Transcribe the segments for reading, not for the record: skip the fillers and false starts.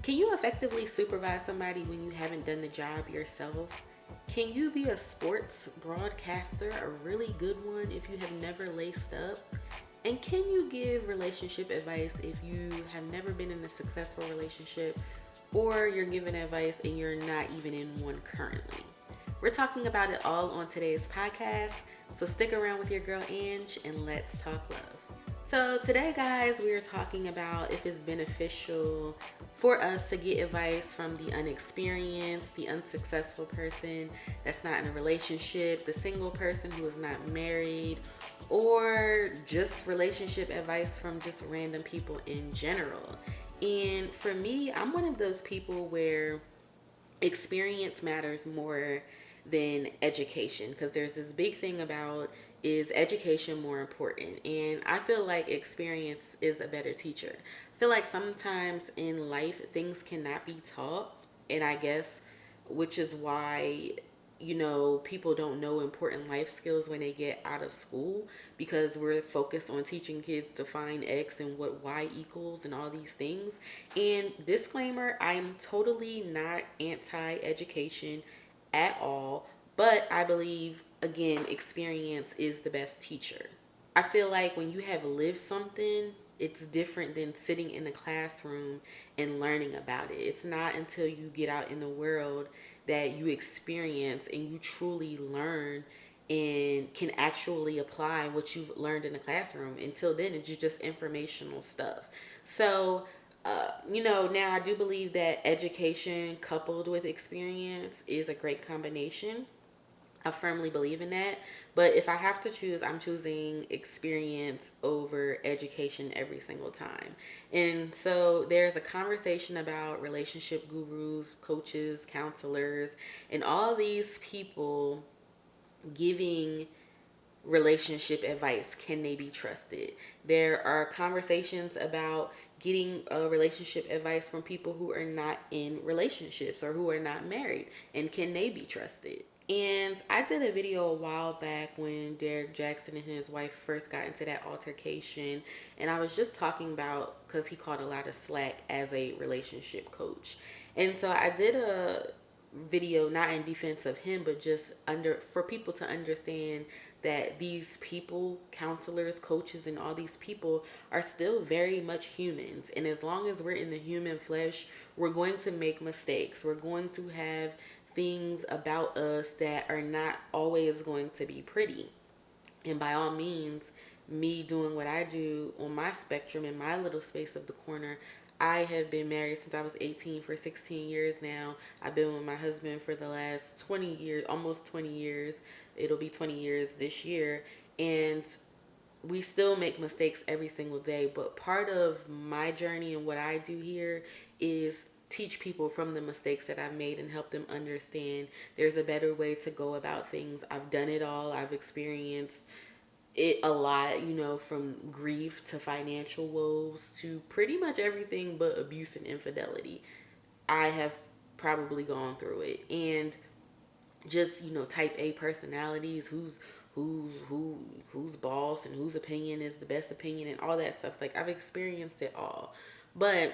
Can you effectively supervise somebody when you haven't done the job yourself? Can you be a sports broadcaster, a really good one, if you have never laced up? And can you give relationship advice if you have never been in a successful relationship, or you're giving advice and you're not even in one currently? We're talking about it all on today's podcast, so stick around with your girl Ange and let's talk love. So today, guys, we are talking about if it's beneficial for us to get advice from the unexperienced, the unsuccessful person that's not in a relationship, the single person who is not married, or just relationship advice from just random people in general. And for me, I'm one of those people where experience matters more than education, because there's this big thing about, is education more important? And I feel like experience is a better teacher. I feel like sometimes in life things cannot be taught, and I guess which is why people don't know important life skills when they get out of school, because we're focused on teaching kids to find X and what Y equals and all these things. And disclaimer, I am totally not anti-education at all, but I believe, again, experience is the best teacher. I feel like when you have lived something, it's different than sitting in the classroom and learning about it. It's not until you get out in the world that you experience and you truly learn and can actually apply what you've learned in the classroom. Until then, it's just informational stuff. So, now I do believe that education coupled with experience is a great combination. I firmly believe in that. But if I have to choose, I'm choosing experience over education every single time. And so there's a conversation about relationship gurus, coaches, counselors, and all these people giving relationship advice. Can they be trusted? There are conversations about getting relationship advice from people who are not in relationships or who are not married, and can they be trusted? And I did a video a while back when Derek Jackson and his wife first got into that altercation, and I was just talking about, because he caught a lot of slack as a relationship coach. And so I did a video not in defense of him, but just for people to understand that these people, counselors, coaches, and all these people are still very much humans. And as long as we're in the human flesh, we're going to make mistakes. We're going to have things about us that are not always going to be pretty. And by all means, me doing what I do on my spectrum, in my little space of the corner, I have been married since I was 18 for 16 years now. I've been with my husband for the last 20 years, almost 20 years. It'll be 20 years this year. And we still make mistakes every single day. But part of my journey and what I do here is teach people from the mistakes that I've made and help them understand there's a better way to go about things. I've done it all. I've experienced it a lot, from grief to financial woes to pretty much everything but abuse and infidelity. I have probably gone through it. And just, type A personalities, who's boss and whose opinion is the best opinion and all that stuff. Like, I've experienced it all. But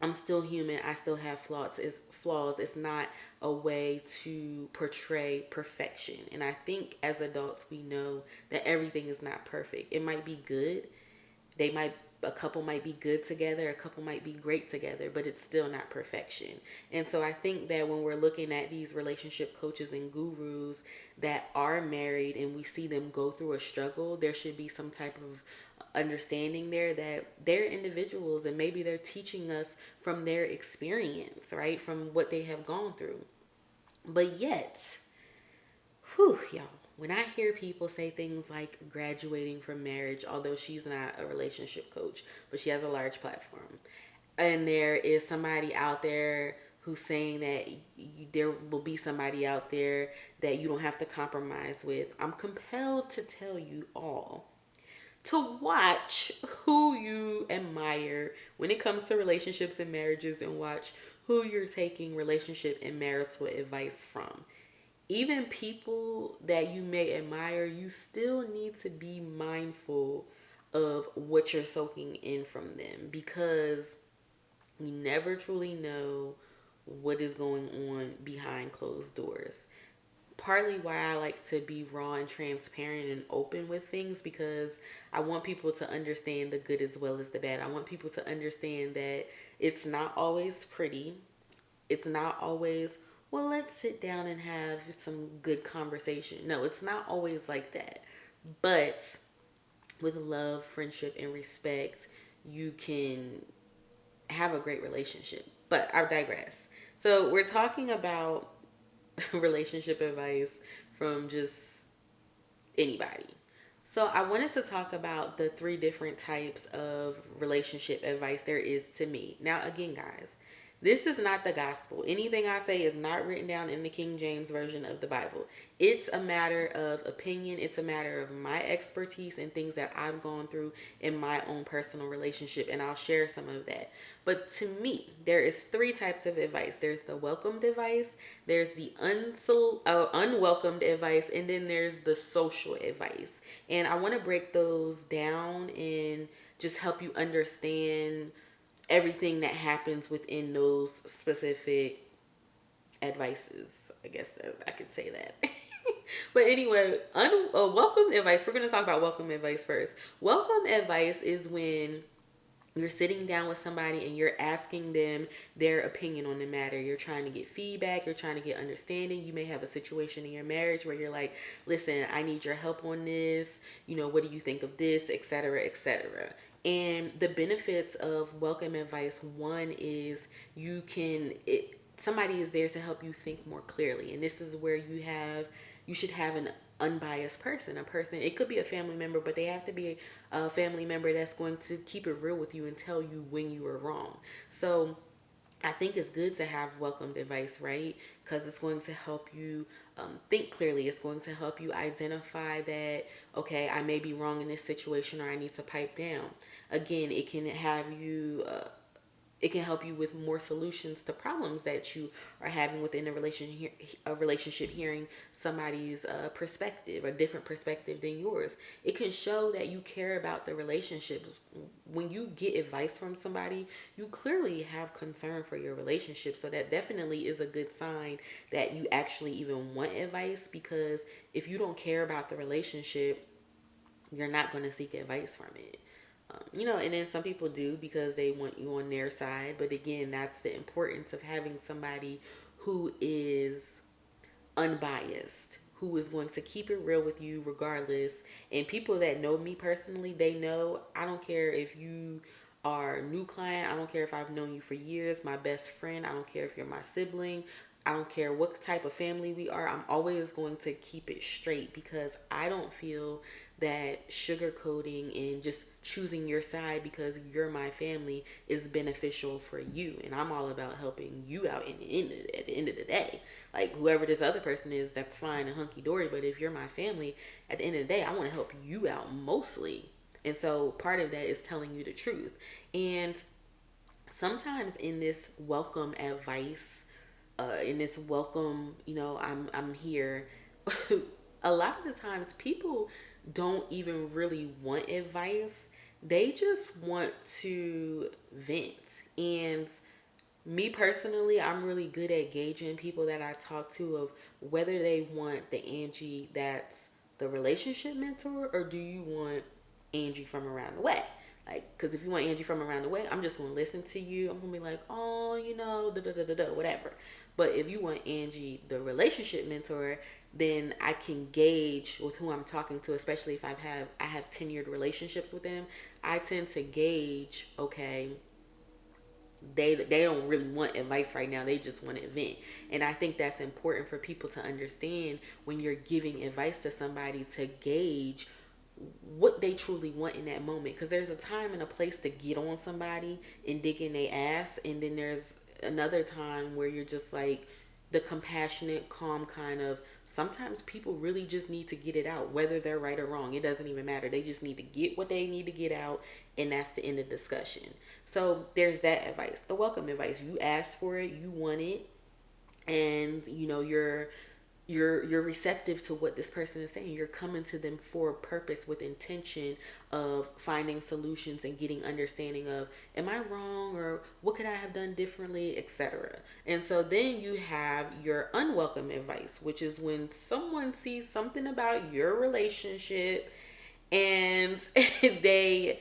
I'm still human. I still have flaws. It's not a way to portray perfection. And I think as adults, we know that everything is not perfect. It might be good. A couple might be good together. A couple might be great together, but it's still not perfection. And so I think that when we're looking at these relationship coaches and gurus that are married and we see them go through a struggle, there should be some type of understanding there that they're individuals and maybe they're teaching us from their experience, right? From what they have gone through. But yet, y'all, when I hear people say things like graduating from marriage, although she's not a relationship coach, but she has a large platform, and there is somebody out there who's saying that there will be somebody out there that you don't have to compromise with, I'm compelled to tell you all to watch who you admire when it comes to relationships and marriages, and watch who you're taking relationship and marital advice from. Even people that you may admire, you still need to be mindful of what you're soaking in from them, because You never truly know what is going on behind closed doors. Partly why I like to be raw and transparent and open with things, because I want people to understand the good as well as the bad. I want people to understand that it's not always pretty. It's not always, well, let's sit down and have some good conversation. No, it's not always like that. But with love, friendship, and respect, you can have a great relationship. But I digress. So we're talking about relationship advice from just anybody. So I wanted to talk about the three different types of relationship advice there is to me. Now, again, guys, this is not the gospel. Anything I say is not written down in the King James Version of the Bible. It's a matter of opinion. It's a matter of my expertise and things that I've gone through in my own personal relationship, and I'll share some of that. But to me, there is three types of advice. There's the welcomed advice, there's the unwelcomed advice, and then there's the social advice. And I want to break those down and just help you understand everything that happens within those specific advices. I guess that I could say that. But anyway, welcome advice. We're going to talk about welcome advice first. Welcome advice is when you're sitting down with somebody and you're asking them their opinion on the matter. You're trying to get feedback. You're trying to get understanding. You may have a situation in your marriage where you're like, listen, I need your help on this. What do you think of this, etc., etc. And the benefits of welcome advice, one is somebody is there to help you think more clearly. And this is where you should have an unbiased person. It could be a family member, but they have to be a family member that's going to keep it real with you and tell you when you are wrong. So I think it's good to have welcomed advice, right? Because it's going to help you think clearly. It's going to help you identify that, okay, I may be wrong in this situation, or I need to pipe down. Again, it can help you with more solutions to problems that you are having within a relationship. Hearing somebody's perspective, a different perspective than yours, it can show that you care about the relationships. When you get advice from somebody, you clearly have concern for your relationship. So that definitely is a good sign that you actually even want advice, because if you don't care about the relationship, you're not going to seek advice from it. And then some people do because they want you on their side. But again, that's the importance of having somebody who is unbiased, who is going to keep it real with you regardless. And people that know me personally, they know I don't care if you are a new client. I don't care if I've known you for years, my best friend. I don't care if you're my sibling. I don't care what type of family we are. I'm always going to keep it straight, because I don't feel that sugarcoating and just choosing your side because you're my family is beneficial for you. And I'm all about helping you out at the end of the day. Like, whoever this other person is, that's fine and hunky dory. But if you're my family, at the end of the day, I want to help you out mostly. And so part of that is telling you the truth. And sometimes in this welcome advice, in this welcome, I'm here. A lot of the times people don't even really want advice. They just want to vent. And me personally, I'm really good at gauging people that I talk to of whether they want the Angie that's the relationship mentor, or do you want Angie from around the way? Like, because if you want Angie from around the way, I'm just going to listen to you. I'm going to be like, oh, whatever. But if you want Angie, the relationship mentor, then I can gauge with who I'm talking to, especially if I have tenured relationships with them. I tend to gauge, okay, they don't really want advice right now. They just want to vent. And I think that's important for people to understand when you're giving advice to somebody, to gauge what they truly want in that moment. Because there's a time and a place to get on somebody and dig in their ass, and then there's another time where you're just like the compassionate, calm kind of, sometimes people really just need to get it out, whether they're right or wrong. It doesn't even matter. They just need to get what they need to get out, and that's the end of the discussion. So there's that advice. The welcome advice, you asked for it, you want it, and you're you're receptive to what this person is saying. You're coming to them for a purpose with intention of finding solutions and getting understanding of, am I wrong, or what could I have done differently, etc. And so then you have your unwelcome advice, which is when someone sees something about your relationship and they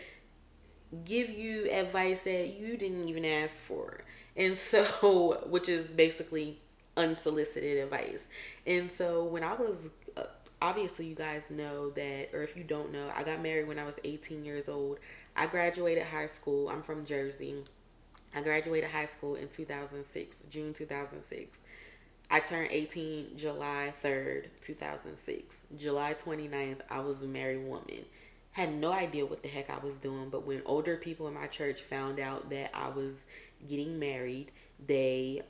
give you advice that you didn't even ask for. And so, which is basically unsolicited advice. And so, when I was, obviously, you guys know that, or if you don't know, I got married when I was 18 years old. I graduated high school. I'm from Jersey. I graduated high school in 2006, June 2006. I turned 18 July 3rd, 2006. July 29th, I was a married woman. Had no idea what the heck I was doing, but when older people in my church found out that I was getting married, they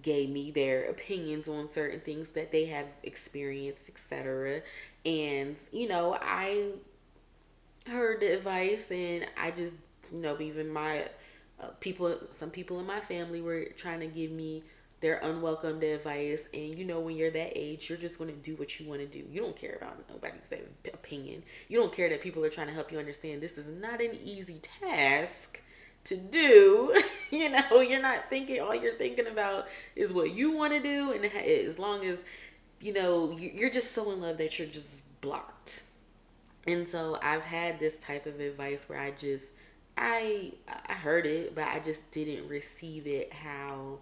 gave me their opinions on certain things that they have experienced, etc. And, I heard the advice, and I just, even my some people in my family were trying to give me their unwelcomed advice. And when you're that age, you're just going to do what you want to do. You don't care about nobody's opinion. You don't care that people are trying to help you understand this is not an easy task to do. You're not thinking, all you're thinking about is what you want to do. And as long as, you're just so in love that you're just blocked. And so I've had this type of advice where I heard it, but I just didn't receive it how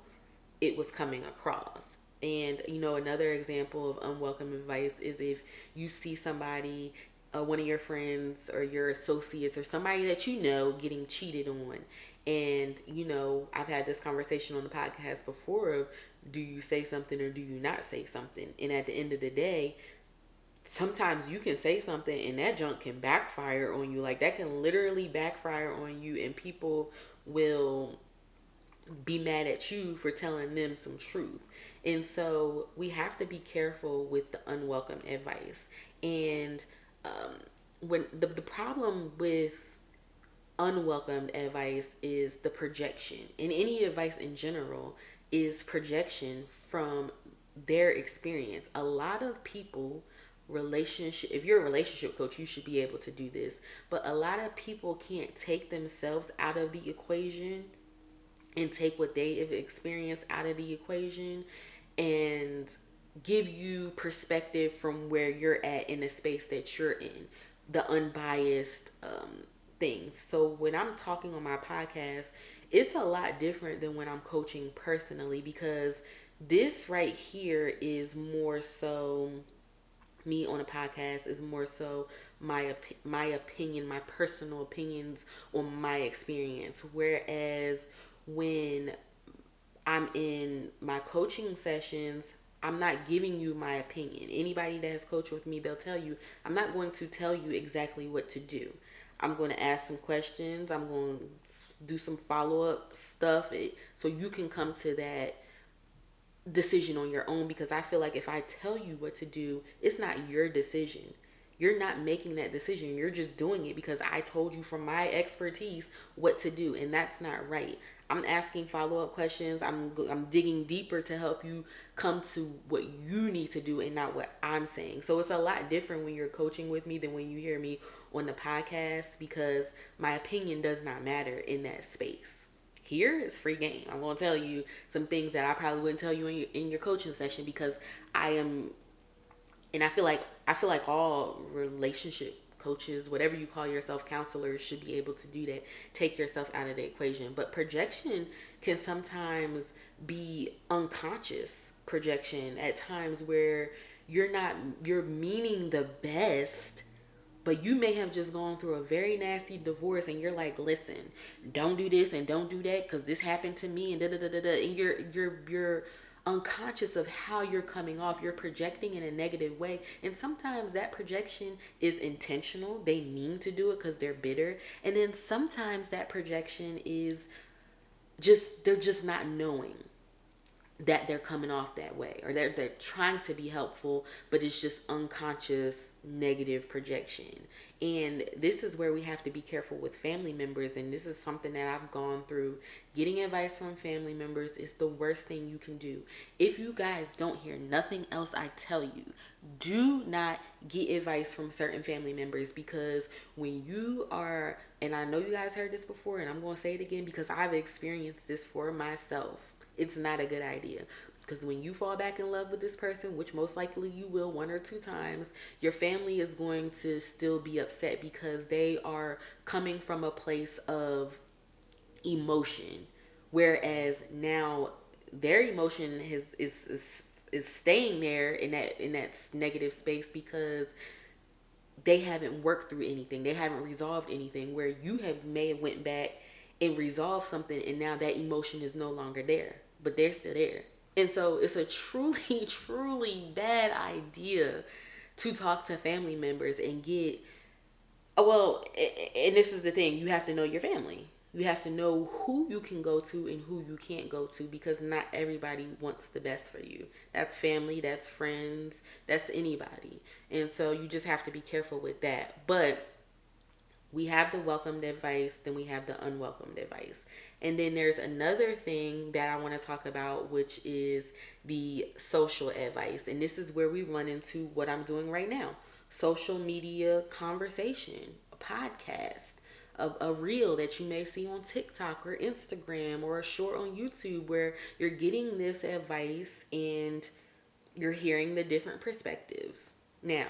it was coming across. And another example of unwelcome advice is if you see somebody, one of your friends or your associates or somebody that getting cheated on. And I've had this conversation on the podcast before of, do you say something or do you not say something? And at the end of the day, sometimes you can say something and that junk can backfire on you. Like, that can literally backfire on you, and people will be mad at you for telling them some truth. And so we have to be careful with the unwelcome advice. And when the problem with unwelcomed advice is the projection, and any advice in general is projection from their experience. A lot of people, if you're a relationship coach, you should be able to do this, but a lot of people can't take themselves out of the equation and take what they have experienced out of the equation and give you perspective from where you're at in the space that you're in, the unbiased things. So when I'm talking on my podcast, it's a lot different than when I'm coaching personally, because this right here is more so, me on a podcast is more so my opinion, my personal opinions on my experience. Whereas when I'm in my coaching sessions, I'm not giving you my opinion. Anybody that has coached with me, they'll tell you, I'm not going to tell you exactly what to do. I'm going to ask some questions. I'm going to do some follow-up stuff so you can come to that decision on your own, because I feel like if I tell you what to do, it's not your decision. You're not making that decision. You're just doing it because I told you from my expertise what to do, and that's not right. I'm asking follow-up questions. I'm digging deeper to help you come to what you need to do and not what I'm saying. So it's a lot different when you're coaching with me than when you hear me on the podcast, because my opinion does not matter in that space. Here it's free game. I'm going to tell you some things that I probably wouldn't tell you in your coaching session, because I am, and I feel like all relationship coaches, whatever you call yourself, counselors, should be able to do that. Take yourself out of the equation. But projection can sometimes be unconscious projection at times where you're meaning the best, but you may have just gone through a very nasty divorce and you're like, listen, don't do this and don't do that because this happened to me and da da da da da. And you're unconscious of how you're coming off. You're projecting in a negative way. And sometimes that projection is intentional. They mean to do it because they're bitter. And then sometimes that projection is they're just not knowing. that they're coming off that way, or they're trying to be helpful, but it's just unconscious negative projection. And this is where we have to be careful with family members, and this is something that I've gone through. Getting advice from family members is the worst thing you can do. If you guys don't hear nothing else I tell you, do not get advice from certain family members, because when you are, and I know you guys heard this before, and I'm going to say it again because I've experienced this for myself, it's not a good idea. Because when you fall back in love with this person, which most likely you will 1 or 2 times, your family is going to still be upset because they are coming from a place of emotion. Whereas now their emotion is staying there in that negative space because they haven't worked through anything. They haven't resolved anything, where you may have went back and resolved something, and now that emotion is no longer there, but they're still there. And so it's a truly, truly bad idea to talk to family members and get, well, and this is the thing, you have to know your family. You have to know who you can go to and who you can't go to, because not everybody wants the best for you. That's family, that's friends, that's anybody. And so you just have to be careful with that. But we have the welcomed advice, then we have the unwelcomed advice. And then there's another thing that I want to talk about, which is the social advice. And this is where we run into what I'm doing right now. Social media conversation, a podcast, a reel that you may see on TikTok or Instagram, or a short on YouTube, where you're getting this advice and you're hearing the different perspectives. Now,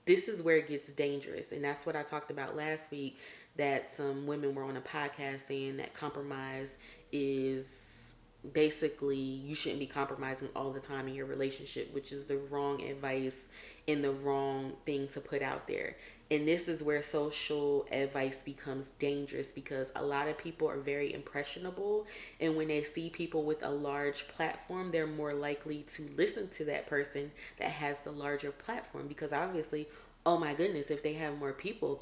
this is where it gets dangerous. And that's what I talked about last week, that some women were on a podcast saying that compromise is basically, you shouldn't be compromising all the time in your relationship, which is the wrong advice and the wrong thing to put out there. And this is where social advice becomes dangerous, because a lot of people are very impressionable, and when they see people with a large platform, they're more likely to listen to that person that has the larger platform, because obviously, oh my goodness, if they have more people,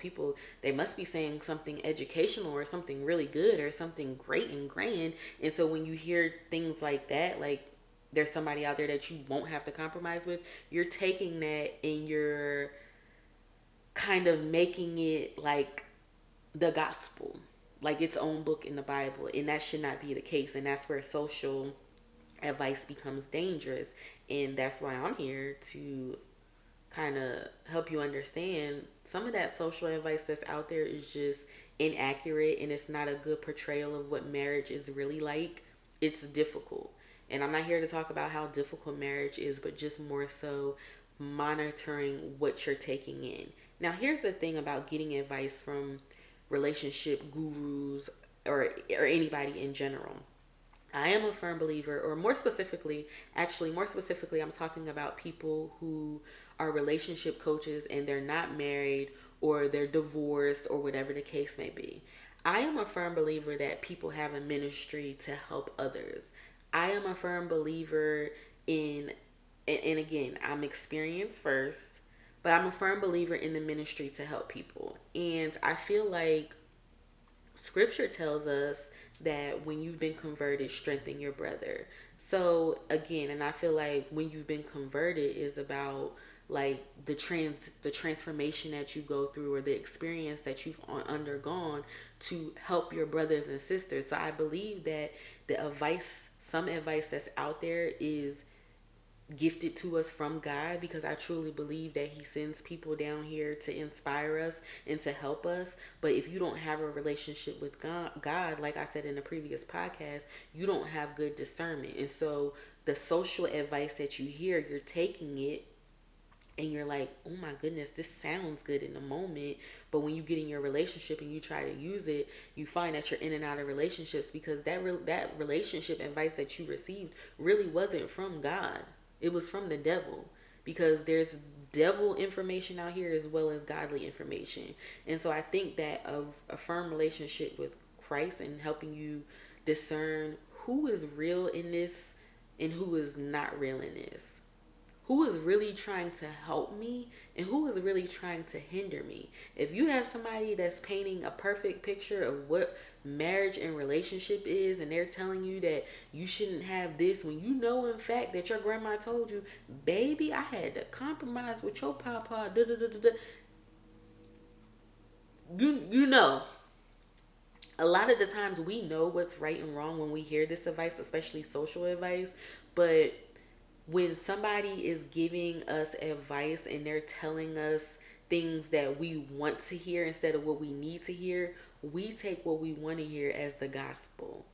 they must be saying something educational or something really good or something great and grand. And so when you hear things like that, like there's somebody out there that you won't have to compromise with, you're taking that and you're kind of making it like the gospel, like its own book in the Bible. And that should not be the case. And that's where social advice becomes dangerous. And that's why I'm here to kind of help you understand some of that social advice that's out there is just inaccurate, and it's not a good portrayal of what marriage is really like. It's difficult. And I'm not here to talk about how difficult marriage is, but just more so monitoring what you're taking in. Now, here's the thing about getting advice from relationship gurus or anybody in general. I am a firm believer, or more specifically, I'm talking about people who are relationship coaches and they're not married or they're divorced or whatever the case may be. I am a firm believer that people have a ministry to help others. I am a firm believer in, and again, I'm experienced first, but I'm a firm believer in the ministry to help people. And I feel like scripture tells us that when you've been converted, strengthen your brother. So again, and I feel like when you've been converted is about like the transformation that you go through, or the experience that you've undergone to help your brothers and sisters. So I believe that some advice that's out there is gifted to us from God, because I truly believe that he sends people down here to inspire us and to help us. But if you don't have a relationship with God, like I said in the previous podcast, you don't have good discernment. And so the social advice that you hear, you're taking it and you're like, oh my goodness, this sounds good in the moment. But when you get in your relationship and you try to use it, you find that you're in and out of relationships, because that relationship advice that you received really wasn't from God. It was from the devil, because there's devil information out here as well as godly information. And so I think that a firm relationship with Christ and helping you discern who is real in this and who is not real in this. Who is really trying to help me and who is really trying to hinder me. If you have somebody that's painting a perfect picture of what marriage and relationship is, and they're telling you that you shouldn't have this when you know in fact that your grandma told you, baby, I had to compromise with your papa, da da da da da. You know, a lot of the times we know what's right and wrong when we hear this advice, especially social advice. But when somebody is giving us advice and they're telling us things that we want to hear instead of what we need to hear, we take what we want to hear as the gospel.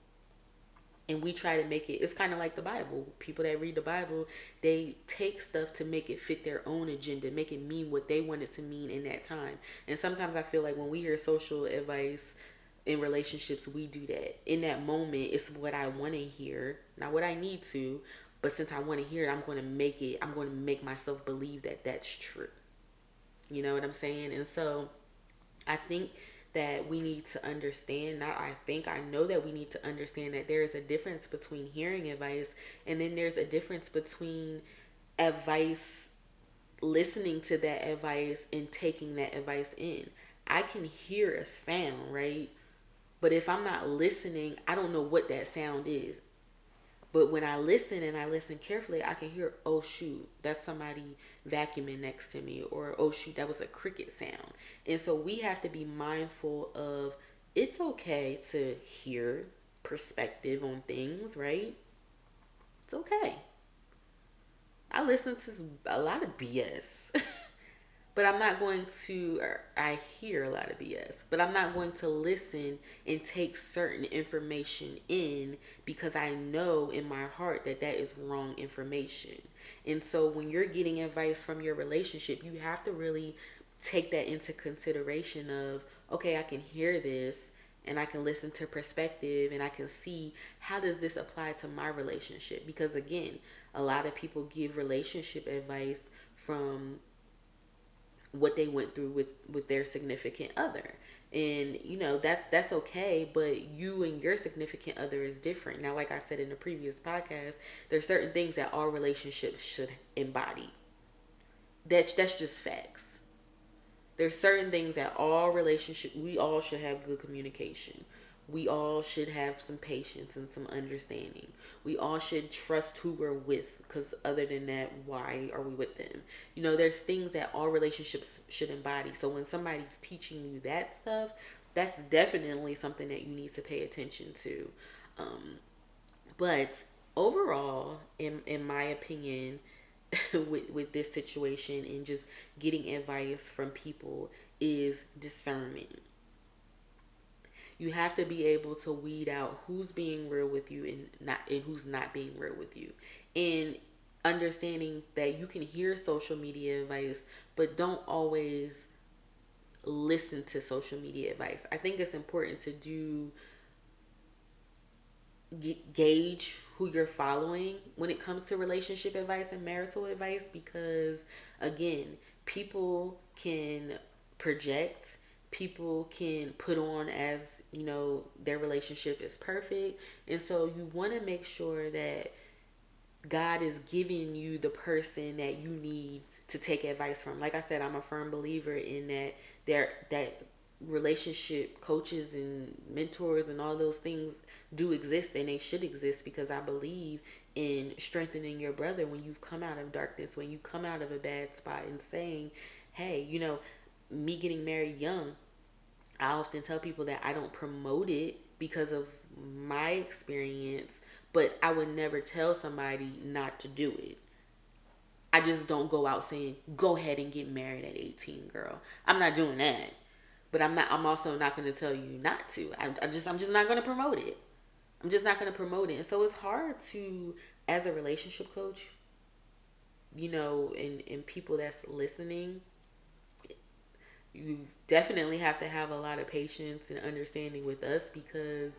And we try to make it, it's kind of like the Bible. People that read the Bible, they take stuff to make it fit their own agenda, make it mean what they want it to mean in that time. And sometimes I feel like when we hear social advice in relationships, we do that. In that moment, it's what I want to hear, not what I need to. But since I want to hear it, I'm going to make myself believe that that's true. You know what I'm saying? And so I think that we need to understand, I know that we need to understand that there is a difference between hearing advice and then there's a difference between advice, listening to that advice and taking that advice in. I can hear a sound, right? But if I'm not listening, I don't know what that sound is. But when I listen and I listen carefully, I can hear, oh shoot, that's somebody vacuuming next to me. Or, oh shoot, that was a cricket sound. And so we have to be mindful of, it's okay to hear perspective on things, right? It's okay. I listen to a lot of BS. But I'm not going to, or I hear a lot of BS, but I'm not going to listen and take certain information in because I know in my heart that that is wrong information. And so when you're getting advice from your relationship, you have to really take that into consideration of, okay, I can hear this and I can listen to perspective and I can see how does this apply to my relationship? Because again, a lot of people give relationship advice from what they went through with their significant other. And you know, that's okay, but you and your significant other is different. Now, like I said in the previous podcast, there's certain things that all relationships should embody. That's just facts. There's certain things that we all should have good communication. We all should have some patience and some understanding. We all should trust who we're with, because other than that, why are we with them? You know, there's things that all relationships should embody. So when somebody's teaching you that stuff, that's definitely something that you need to pay attention to. But overall, in my opinion, with this situation and just getting advice from people is discernment. You have to be able to weed out who's being real with you and who's not being real with you. And understanding that you can hear social media advice, but don't always listen to social media advice. I think it's important to gauge who you're following when it comes to relationship advice and marital advice, because again, people can project, people can put on as, you know, their relationship is perfect. And so you want to make sure that God is giving you the person that you need to take advice from. Like I said, I'm a firm believer in that relationship coaches and mentors and all those things do exist, and they should exist, because I believe in strengthening your brother when you've come out of darkness, when you come out of a bad spot, and saying, hey, you know, me getting married young, I often tell people that I don't promote it because of my experience, but I would never tell somebody not to do it. I just don't go out saying, go ahead and get married at 18, girl. I'm not doing that. But I'm also not going to tell you not to. I'm just not going to promote it. I'm just not going to promote it. And so it's hard to, as a relationship coach, you know, and people that's listening, you definitely have to have a lot of patience and understanding with us, because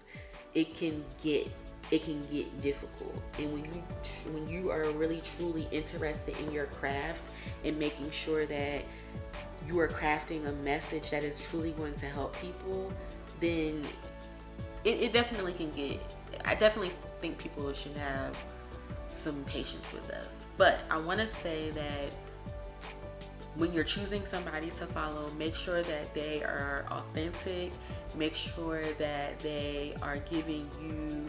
it can get difficult. And when you are really truly interested in your craft and making sure that you are crafting a message that is truly going to help people, then it definitely can get, I definitely think people should have some patience with us. But I want to say that when you're choosing somebody to follow, make sure that they are authentic. Make sure that they are giving you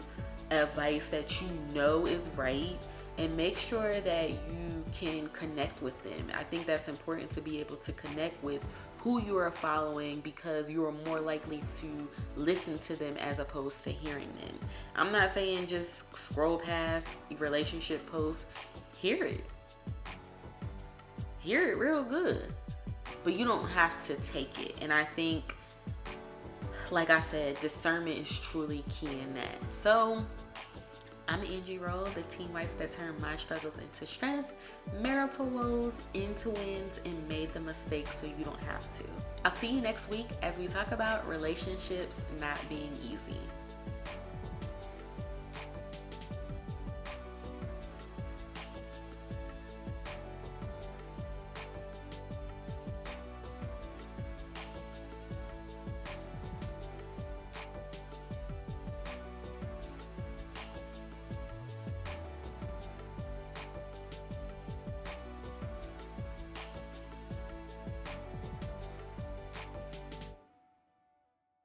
advice that you know is right, and make sure that you can connect with them. I think that's important, to be able to connect with who you are following, because you are more likely to listen to them as opposed to hearing them. I'm not saying just scroll past relationship posts. Hear it real good, but you don't have to take it. And I think, like I said, discernment is truly key in that. So I'm Angie Roll, the teen wife that turned my struggles into strength, marital woes into wins, and made the mistakes so you don't have to. I'll see you next week as we talk about relationships not being easy.